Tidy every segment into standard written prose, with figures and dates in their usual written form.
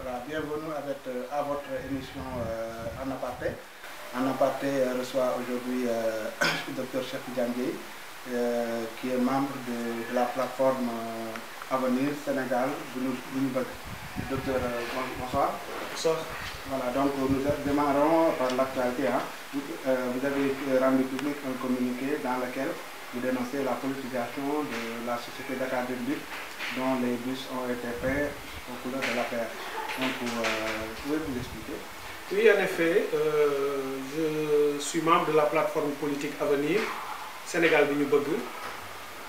Voilà, bienvenue à votre émission En Aparté. En Aparté reçoit aujourd'hui le Dr Cheikh Tidiane Dièye, qui est membre de la plateforme Avenir Sénégal Bunubag. Docteur, bonsoir. Bonsoir. Voilà, donc nous démarrons par l'actualité. Hein. Vous avez rendu public un communiqué dans lequel vous dénoncez la politisation de la société Dakar Dem Dikk, dont les bus ont été peints aux couleurs de l'APR. Donc, pouvez vous expliquer? Oui, en effet, je suis membre de la plateforme politique Avenir Sénégal Bunubag,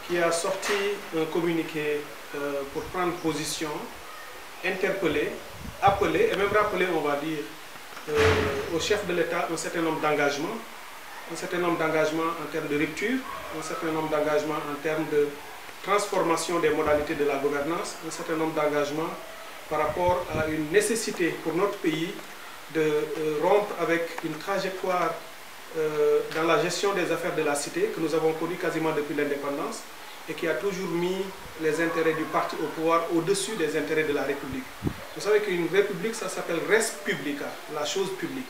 qui a sorti un communiqué pour prendre position, interpeller, appeler et même rappeler, on va dire, au chef de l'État un certain nombre d'engagements, en termes de rupture, un certain nombre d'engagements en termes de transformation des modalités de la gouvernance, un certain nombre d'engagements par rapport à une nécessité pour notre pays de rompre avec une trajectoire dans la gestion des affaires de la cité que nous avons connue quasiment depuis l'indépendance et qui a toujours mis les intérêts du parti au pouvoir au-dessus des intérêts de la République. Vous savez qu'une république, ça s'appelle res publica, la chose publique.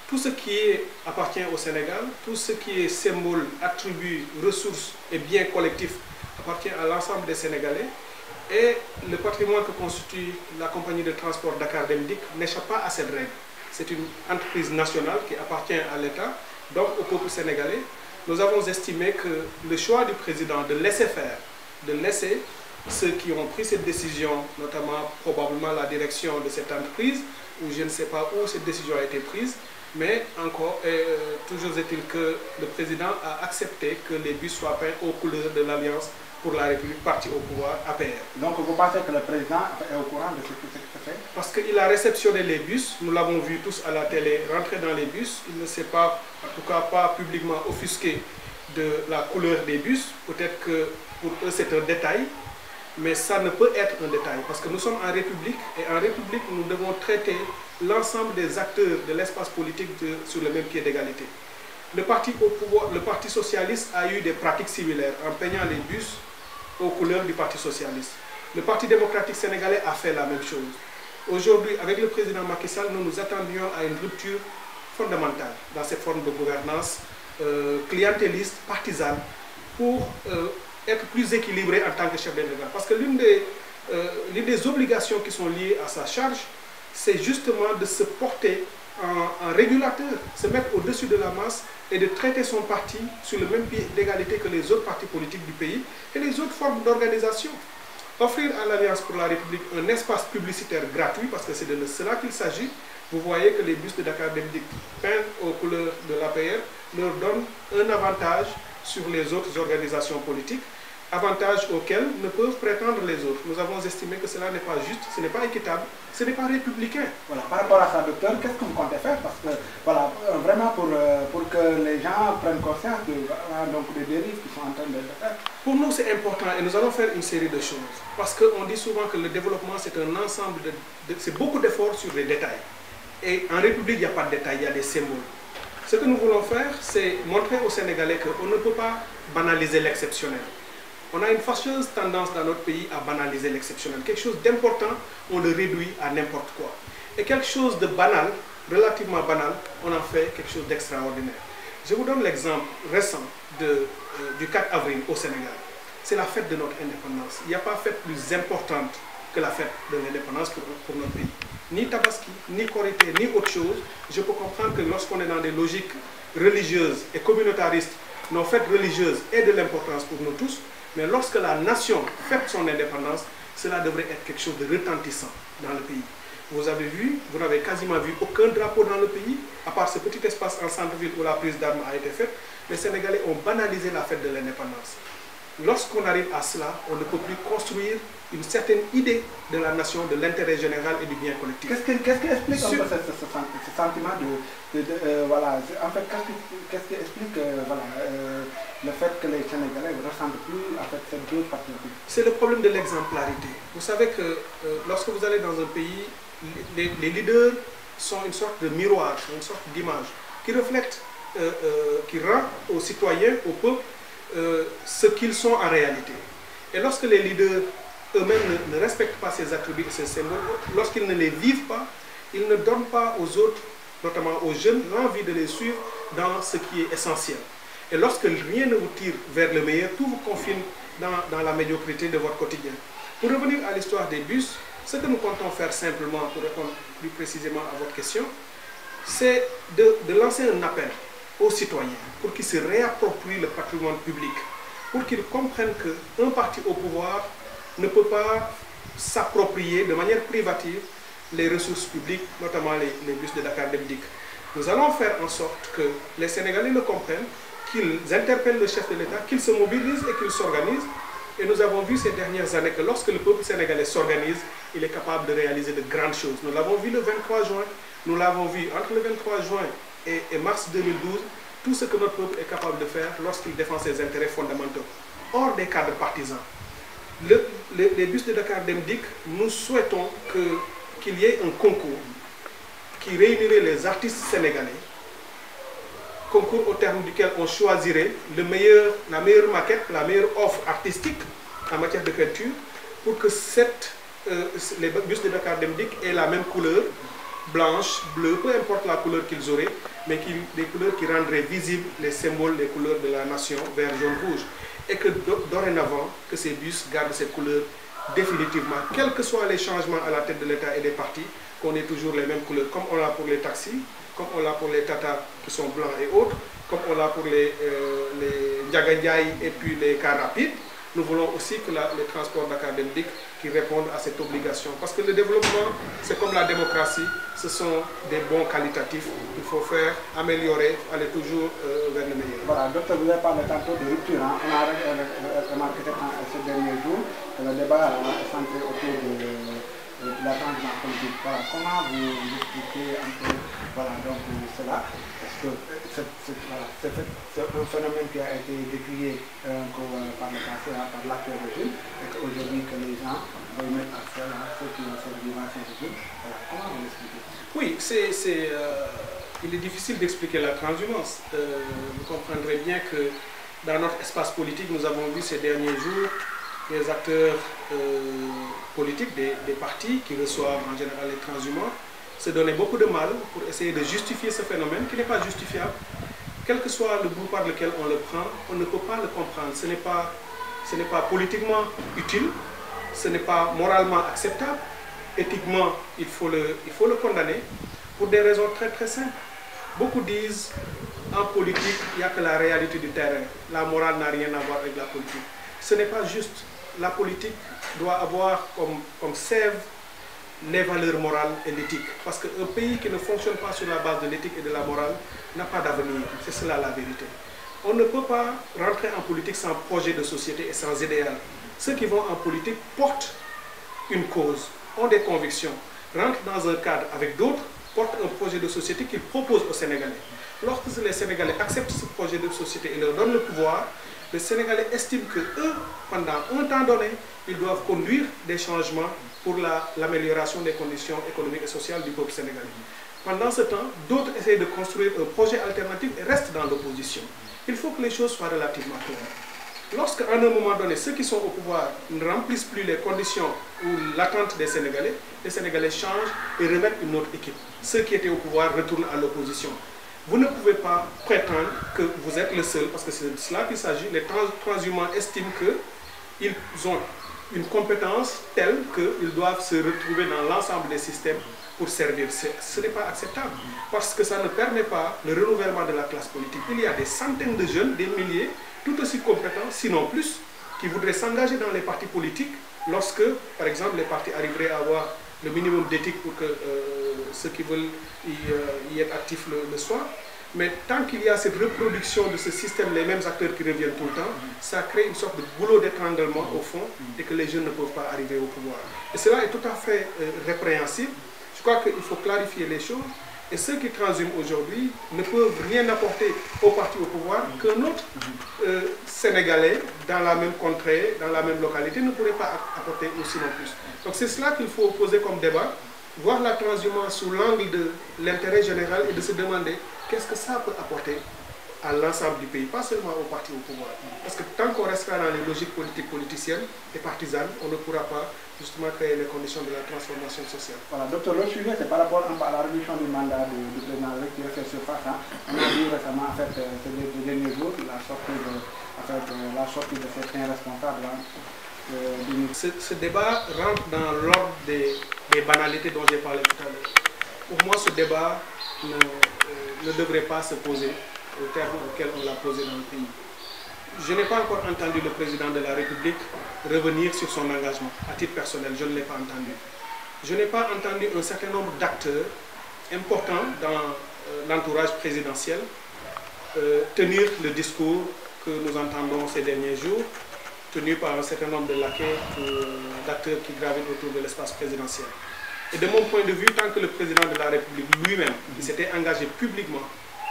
Tout ce qui appartient au Sénégal, tout ce qui est symbole, attribut, ressources et biens collectifs appartient à l'ensemble des Sénégalais. Et le patrimoine que constitue la compagnie de transport Dakar Dem Dikk n'échappe pas à cette règle. C'est une entreprise nationale qui appartient à l'État, donc au peuple sénégalais. Nous avons estimé que le choix du président de laisser faire, de laisser ceux qui ont pris cette décision, notamment probablement la direction de cette entreprise, ou je ne sais pas où cette décision a été prise, mais encore, toujours est-il que le président a accepté que les bus soient peints aux couleurs de l'Alliance pour la République, parti au pouvoir, APR. Donc vous pensez que le président est au courant de ce qui se fait? Parce qu'il a réceptionné les bus, nous l'avons vu tous à la télé rentrer dans les bus, il ne s'est pas, en tout cas pas publiquement offusqué de la couleur des bus, peut-être que pour eux c'est un détail, mais ça ne peut être un détail, parce que nous sommes en République, et en République nous devons traiter l'ensemble des acteurs de l'espace politique sur le même pied d'égalité. Le parti au pouvoir, le Parti socialiste a eu des pratiques similaires en peignant les bus aux couleurs du Parti socialiste. Le Parti démocratique sénégalais a fait la même chose. Aujourd'hui, avec le président Macky Sall, nous nous attendions à une rupture fondamentale dans cette forme de gouvernance clientéliste, partisane, pour être plus équilibré en tant que chef d'État. Parce que l'une des obligations qui sont liées à sa charge, c'est justement de se porter en régulateur, se mettre au-dessus de la masse et de traiter son parti sur le même pied d'égalité que les autres partis politiques du pays et les autres formes d'organisation. Offrir à l'Alliance pour la République un espace publicitaire gratuit, parce que c'est de cela qu'il s'agit. Vous voyez que les bus de Dakar Dem Dikk peints aux couleurs de l'APR leur donnent un avantage sur les autres organisations politiques, avantages auxquels ne peuvent prétendre les autres. Nous avons estimé que cela n'est pas juste, ce n'est pas équitable, ce n'est pas républicain. Voilà, par rapport à ça, docteur, qu'est-ce que vous comptez faire? Parce que, voilà, vraiment pour que les gens prennent conscience donc, des dérives qui sont en train de faire. Pour nous, c'est important et nous allons faire une série de choses. Parce qu'on dit souvent que le développement, c'est un ensemble c'est beaucoup d'efforts sur les détails. Et en République, il n'y a pas de détails, il y a des symboles. Ce que nous voulons faire, c'est montrer aux Sénégalais qu'on ne peut pas banaliser l'exceptionnel. On a une fâcheuse tendance dans notre pays à banaliser l'exceptionnel. Quelque chose d'important, on le réduit à n'importe quoi. Et quelque chose de banal, relativement banal, on en fait quelque chose d'extraordinaire. Je vous donne l'exemple récent du 4 avril au Sénégal. C'est la fête de notre indépendance. Il n'y a pas fête plus importante que la fête de l'indépendance pour notre pays. Ni Tabaski, ni Korité, ni autre chose. Je peux comprendre que lorsqu'on est dans des logiques religieuses et communautaristes, nos fêtes religieuses aient de l'importance pour nous tous. Mais lorsque la nation fête son indépendance, cela devrait être quelque chose de retentissant dans le pays. Vous avez vu, vous n'avez quasiment vu aucun drapeau dans le pays, à part ce petit espace en centre-ville où la prise d'armes a été faite. Les Sénégalais ont banalisé la fête de l'indépendance. Lorsqu'on arrive à cela, on ne peut plus construire une certaine idée de la nation, de l'intérêt général et du bien collectif. Qu'est-ce qui explique un peu ce sentiment voilà, en fait, qu'est-ce qui explique le fait que les Sénégalais ne ressentent plus en fait, cette dose patriotique? C'est le problème de l'exemplarité. Vous savez que lorsque vous allez dans un pays, les leaders sont une sorte de miroir, une sorte d'image qui reflète, qui rend aux citoyens, au peuple, ce qu'ils sont en réalité. Et lorsque les leaders eux-mêmes ne respectent pas ces attributs et ces symboles, lorsqu'ils ne les vivent pas, ils ne donnent pas aux autres, notamment aux jeunes, l'envie de les suivre dans ce qui est essentiel. Et lorsque rien ne vous tire vers le meilleur, tout vous confine dans la médiocrité de votre quotidien. Pour revenir à l'histoire des bus, ce que nous comptons faire simplement, pour répondre plus précisément à votre question, c'est de lancer un appel aux citoyens pour qu'ils se réapproprient le patrimoine public, pour qu'ils comprennent qu'un parti au pouvoir ne peut pas s'approprier de manière privative les ressources publiques, notamment les bus de Dakar Dem Dikk. Nous allons faire en sorte que les Sénégalais le comprennent, qu'ils interpellent le chef de l'État, qu'ils se mobilisent et qu'ils s'organisent. Et nous avons vu ces dernières années que lorsque le peuple sénégalais s'organise, il est capable de réaliser de grandes choses. Nous l'avons vu le 23 juin, nous l'avons vu entre le 23 juin et mars 2012, tout ce que notre peuple est capable de faire lorsqu'il défend ses intérêts fondamentaux, hors des cadres partisans. Les bus de Dakar Dem Dikk, nous souhaitons qu'il y ait un concours qui réunirait les artistes sénégalais, concours au terme duquel on choisirait la meilleure maquette, la meilleure offre artistique en matière de peinture, pour que les bus de Dakar Dem Dikk aient la même couleur, blanche, bleue, peu importe la couleur qu'ils auraient, mais des couleurs qui rendraient visibles les symboles, les couleurs de la nation, vert, jaune, rouge. Et que dorénavant, que ces bus gardent cette couleur définitivement, quels que soient les changements à la tête de l'État et des partis, qu'on ait toujours les mêmes couleurs, comme on l'a pour les taxis, comme on l'a pour les Tata qui sont blancs et autres, comme on l'a pour les Ndiaga Ndiaye et puis les cars rapides. Nous voulons aussi que les transports Dakar Dem Dikk qui répondent à cette obligation. Parce que le développement, c'est comme la démocratie, ce sont des bons qualitatifs qu'il faut faire, améliorer, aller toujours vers le meilleur. Voilà, docteur, vous avez parlé tantôt de rupture. Hein. On a remarqué ces derniers jours que le débat est centré autour de la transition politique. Voilà, comment vous expliquez un peu cela? Est-ce que c'est un phénomène qui a été décrié par le passé, par l'actuel régime, et qu'aujourd'hui que les gens veulent mettre à ceux qui ont servi l'ancien régime? Voilà, comment vous l'expliquez? Oui, il est difficile d'expliquer la transhumance. Vous comprendrez bien que dans notre espace politique, nous avons vu ces derniers jours les acteurs politiques des partis qui reçoivent en général les transhumants se donner beaucoup de mal pour essayer de justifier ce phénomène qui n'est pas justifiable. Quel que soit le bout par lequel on le prend, on ne peut pas le comprendre. Ce n'est pas politiquement utile, ce n'est pas moralement acceptable. Éthiquement, il faut le condamner pour des raisons très très simples. Beaucoup disent, en politique, il n'y a que la réalité du terrain. La morale n'a rien à voir avec la politique. Ce n'est pas juste. La politique doit avoir comme sève les valeurs morales et l'éthique. Parce qu'un pays qui ne fonctionne pas sur la base de l'éthique et de la morale n'a pas d'avenir. C'est cela la vérité. On ne peut pas rentrer en politique sans projet de société et sans idéal. Ceux qui vont en politique portent une cause, ont des convictions, rentrent dans un cadre avec d'autres, portent un projet de société qu'ils proposent aux Sénégalais. Lorsque les Sénégalais acceptent ce projet de société et leur donnent le pouvoir, les Sénégalais estiment qu'eux, pendant un temps donné, ils doivent conduire des changements pour l'amélioration des conditions économiques et sociales du peuple sénégalais. Pendant ce temps, d'autres essayent de construire un projet alternatif et restent dans l'opposition. Il faut que les choses soient relativement claires. Lorsqu'à un moment donné, ceux qui sont au pouvoir ne remplissent plus les conditions ou l'attente des Sénégalais, les Sénégalais changent et remettent une autre équipe. Ceux qui étaient au pouvoir retournent à l'opposition. Vous ne pouvez pas prétendre que vous êtes le seul, parce que c'est de cela qu'il s'agit. Les transhumants estiment qu'ils ont une compétence telle qu'ils doivent se retrouver dans l'ensemble des systèmes pour servir. Ce n'est pas acceptable, parce que ça ne permet pas le renouvellement de la classe politique. Il y a des centaines de jeunes, des milliers, tout aussi compétents, sinon plus, qui voudraient s'engager dans les partis politiques lorsque, par exemple, les partis arriveraient à avoir le minimum d'éthique pour que ceux qui veulent y être actifs le soient. Mais tant qu'il y a cette reproduction de ce système, les mêmes acteurs qui reviennent tout le temps, ça crée une sorte de boulot d'étranglement au fond et que les jeunes ne peuvent pas arriver au pouvoir. Et cela est tout à fait répréhensible. Je crois qu'il faut clarifier les choses. Et ceux qui transhument aujourd'hui ne peuvent rien apporter au parti au pouvoir qu'un autre Sénégalais dans la même contrée, dans la même localité ne pourrait pas apporter aussi non plus. Donc c'est cela qu'il faut poser comme débat, voir la transhumance sous l'angle de l'intérêt général et de se demander qu'est-ce que ça peut apporter à l'ensemble du pays, pas seulement aux partis au pouvoir. Parce que tant qu'on restera dans les logiques politiques politiciennes et partisanes, on ne pourra pas justement créer les conditions de la transformation sociale. Voilà, docteur, le sujet, c'est par rapport à la réduction du mandat du président qui a fait surface. Hein. On a vu récemment, en fait, ces derniers jours, la sortie de certains responsables. Hein, ce débat rentre dans l'ordre des banalités dont j'ai parlé tout à l'heure. Pour moi, ce débat ne devrait pas se poser au terme auquel on l'a posé dans le pays. Je n'ai pas encore entendu le président de la République revenir sur son engagement. À titre personnel, je ne l'ai pas entendu. Je n'ai pas entendu un certain nombre d'acteurs importants dans l'entourage présidentiel tenir le discours que nous entendons ces derniers jours, tenu par un certain nombre de laquais d'acteurs qui gravitent autour de l'espace présidentiel. Et de mon point de vue, tant que le président de la République lui-même, qui s'était engagé publiquement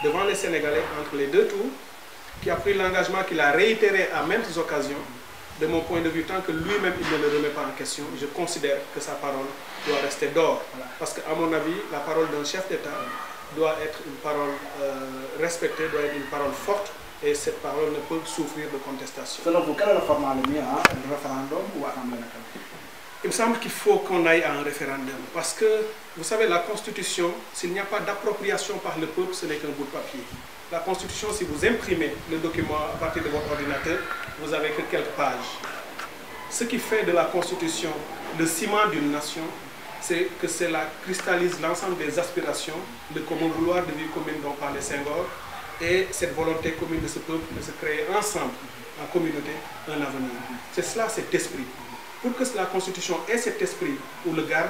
devant les Sénégalais entre les deux tours, qui a pris l'engagement qu'il a réitéré à maintes occasions, de mon point de vue, tant que lui-même il ne le remet pas en question, je considère que sa parole doit rester d'or. Parce qu'à mon avis, la parole d'un chef d'État doit être une parole respectée, doit être une parole forte, et cette parole ne peut souffrir de contestation. Selon vous, quel est le format le mieux, hein, le référendum ou Assemblée nationale? Il me semble qu'il faut qu'on aille à un référendum. Parce que, vous savez, la Constitution, s'il n'y a pas d'appropriation par le peuple, ce n'est qu'un bout de papier. La Constitution, si vous imprimez le document à partir de votre ordinateur, vous n'avez que quelques pages. Ce qui fait de la Constitution le ciment d'une nation, c'est que cela cristallise l'ensemble des aspirations, le commun vouloir de vie commune dont parlait Senghor, et cette volonté commune de ce peuple de se créer ensemble, en communauté, un avenir. C'est cela, cet esprit. Pour que la Constitution ait cet esprit ou le garde,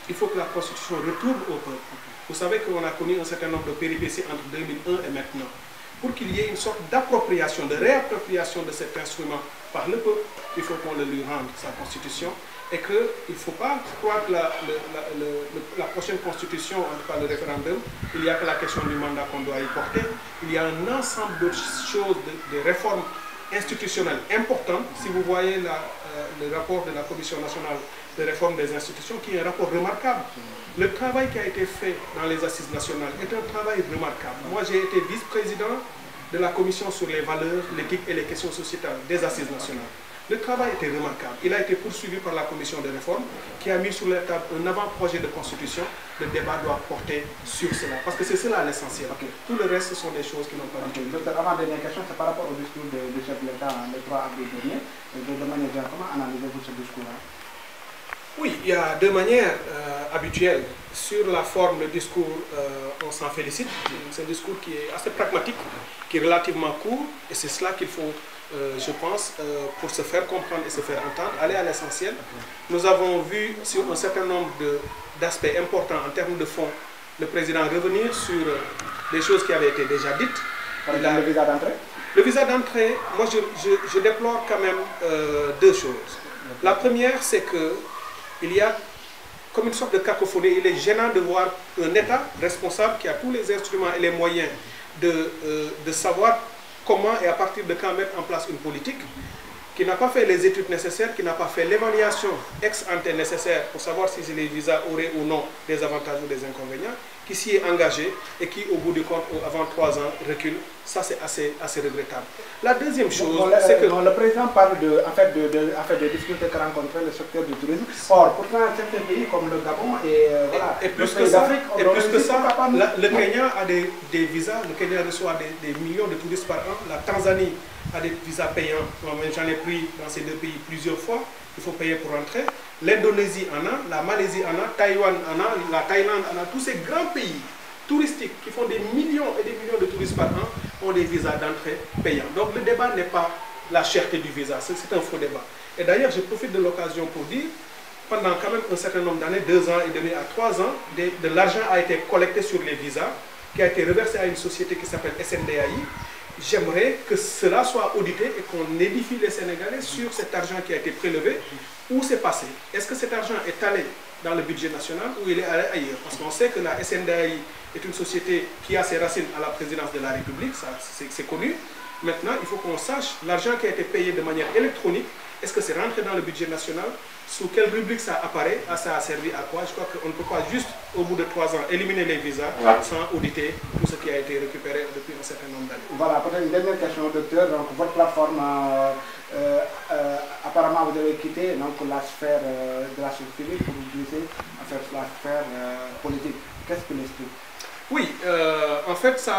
il faut que la Constitution retourne au peuple. Vous savez qu'on a connu un certain nombre de péripéties entre 2001 et maintenant. Pour qu'il y ait une sorte d'appropriation, de réappropriation de cet instrument par le peuple, il faut qu'on le lui rende, sa Constitution, et qu'il ne faut pas croire que la prochaine Constitution, en tout cas le référendum, il n'y a que la question du mandat qu'on doit y porter. Il y a un ensemble d'autres choses, de réformes institutionnelles importantes. Si vous voyez le rapport de la Commission nationale de réforme des institutions, qui est un rapport remarquable. Le travail qui a été fait dans les assises nationales est un travail remarquable. Moi, j'ai été vice-président de la Commission sur les valeurs, l'éthique et les questions sociétales des assises nationales. Le travail était remarquable. Il a été poursuivi par la commission de réforme qui a mis sur la table un avant-projet de constitution. Le débat doit porter sur cela, parce que c'est cela l'essentiel. Okay. Tout le reste, ce sont des choses qui n'ont pas du tout. Docteur, avant-dernière question, c'est par rapport au discours du chef de l'État le 3 avril dernier. De manière générale, comment analysez-vous ce discours-là? Oui, il y a deux manières habituelles. Sur la forme, le discours, on s'en félicite. C'est un discours qui est assez pragmatique, qui est relativement court, et c'est cela qu'il faut, je pense, pour se faire comprendre et se faire entendre, aller à l'essentiel. Nous avons vu sur un certain nombre d'aspects importants en termes de fond, le président revenir sur des choses qui avaient été déjà dites. Le visa d'entrée? Le visa d'entrée, moi je déplore quand même deux choses. La première, c'est que il y a comme une sorte de cacophonie. Il est gênant de voir un État responsable qui a tous les instruments et les moyens de savoir comment et à partir de quand mettre en place une politique, qui n'a pas fait les études nécessaires, qui n'a pas fait l'évaluation ex-ante nécessaire pour savoir si les visas auraient ou non des avantages ou des inconvénients, qui s'y est engagé et qui, au bout du compte, avant 3 ans, recule. Ça, c'est assez regrettable. La deuxième chose, c'est que... le président parle des difficultés que rencontrait le secteur du tourisme. Or, pourtant, certains pays comme le Gabon et plus que ça, le Kenya a des visas, le Kenya reçoit des millions de touristes par an, la Tanzanie a des visas payants. J'en ai pris dans ces deux pays plusieurs fois, il faut payer pour entrer. L'Indonésie en a, la Malaisie en a, Taïwan en a, la Thaïlande en a, tous ces grands pays touristiques qui font des millions et des millions de touristes par an ont des visas d'entrée payants. Donc le débat n'est pas la cherté du visa, c'est un faux débat. Et d'ailleurs, je profite de l'occasion pour dire, pendant quand même un certain nombre d'années, 2 ans et demi à 3 ans, de l'argent a été collecté sur les visas, qui a été reversé à une société qui s'appelle SNDAI. J'aimerais que cela soit audité et qu'on édifie les Sénégalais sur cet argent qui a été prélevé, où c'est passé. Est-ce que cet argent est allé dans le budget national ou il est allé ailleurs? Parce qu'on sait que la SNDAI est une société qui a ses racines à la présidence de la République, c'est connu. Maintenant, il faut qu'on sache l'argent qui a été payé de manière électronique, est-ce que c'est rentré dans le budget national? Sous quelle rubrique ça apparaît? Ça a servi à quoi? Je crois qu'on ne peut pas juste, au bout de 3 ans, éliminer les visas sans auditer tout ce qui a été récupéré depuis un certain nombre d'années. Voilà, peut-être une dernière question, docteur. Donc, votre plateforme, apparemment, vous avez quitté donc, la sphère de la société civile pour vous glisser à faire la sphère politique. Qu'est-ce que l'explique? Oui, en fait,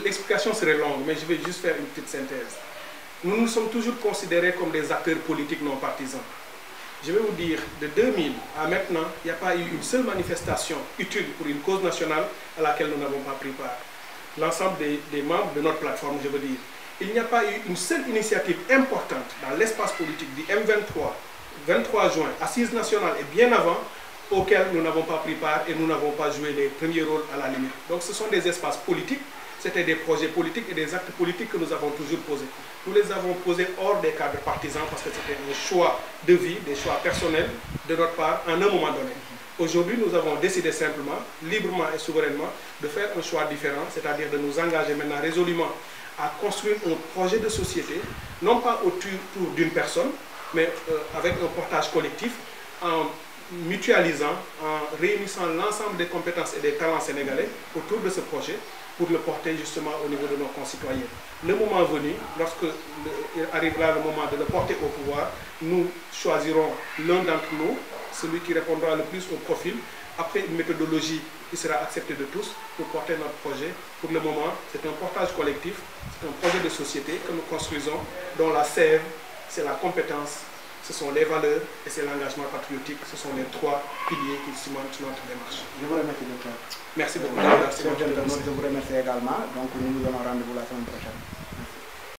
l'explication serait longue, mais je vais juste faire une petite synthèse. Nous nous sommes toujours considérés comme des acteurs politiques non partisans. Je vais vous dire, de 2000 à maintenant, il n'y a pas eu une seule manifestation utile pour une cause nationale à laquelle nous n'avons pas pris part. L'ensemble des membres de notre plateforme, je veux dire. Il n'y a pas eu une seule initiative importante dans l'espace politique du M23, 23 juin, Assises nationales et bien avant, auxquelles nous n'avons pas pris part et nous n'avons pas joué les premiers rôles à la limite. Donc ce sont des espaces politiques, c'était des projets politiques et des actes politiques que nous avons toujours posés. Nous les avons posés hors des cadres partisans parce que c'était un choix de vie, des choix personnels de notre part à un moment donné. Aujourd'hui, nous avons décidé simplement, librement et souverainement, de faire un choix différent, c'est-à-dire de nous engager maintenant résolument à construire un projet de société, non pas autour d'une personne, mais avec un portage collectif, en mutualisant, en réunissant l'ensemble des compétences et des talents sénégalais autour de ce projet pour le porter justement au niveau de nos concitoyens. Le moment venu, lorsque arrivera le moment de le porter au pouvoir, nous choisirons l'un d'entre nous, celui qui répondra le plus au profil, après une méthodologie qui sera acceptée de tous pour porter notre projet. Pour le moment, c'est un portage collectif, c'est un projet de société que nous construisons, dont la sève, c'est la compétence, ce sont les valeurs et c'est l'engagement patriotique. Ce sont les 3 piliers qui cimentent notre démarche. Je vous remercie, docteur. Merci beaucoup. Je vous remercie également. Donc, nous nous donnons rendez-vous la semaine prochaine.